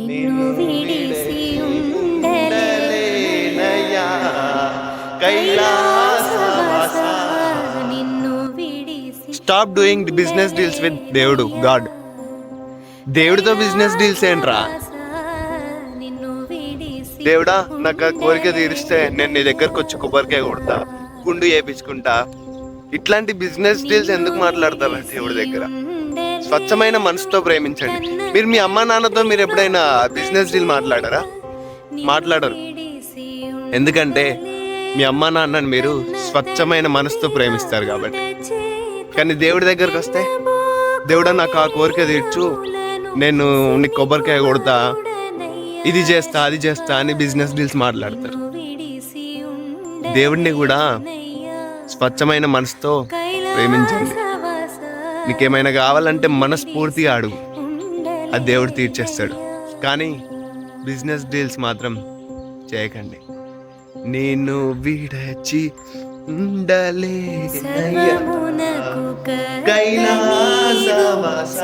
నిన్ను విడిసి ఉండలేనయ్యా కైలాసవాస నిన్ను విడిసి. Stop doing the business deals with దేవుడు గాడ్. దేవుడితో బిజినెస్ డీల్స్ ఏంట్రా? దేవుడా నాకు కోరిక తీరిస్తే నేను నీ దగ్గరకు వచ్చి కొబ్బరికాయ కొడతా, గుండు చేయించుకుంటా, ఇట్లాంటి బిజినెస్ డీల్స్ ఎందుకు మాట్లాడతారా దేవుడి దగ్గర? స్వచ్ఛమైన మనసుతో ప్రేమించండి. మీరు మీ అమ్మా నాన్నతో మీరు ఎప్పుడైనా బిజినెస్ డీల్ మాట్లాడారా? మాట్లాడరు. ఎందుకంటే మీ అమ్మా నాన్నని మీరు స్వచ్ఛమైన మనసుతో ప్రేమిస్తారు కాబట్టి. కానీ దేవుడి దగ్గరకు వస్తే, దేవుడా నాకు ఆ కోరిక తీర్చు, నేను నీకు కొబ్బరికాయ కొడతా, ఇది చేస్తా అది చేస్తా అని బిజినెస్ డీల్స్ మాట్లాడతారు. దేవుడిని కూడా స్వచ్ఛమైన మనసుతో ప్రేమించండి. నీకేమైనా కావాలంటే మనస్ఫూర్తిగా అడుగు, అది దేవుడు తీర్చేస్తాడు. కానీ బిజినెస్ డీల్స్ మాత్రం చేయకండి. నేను విడచి ఉండలేనయ్యా కైలాసవాస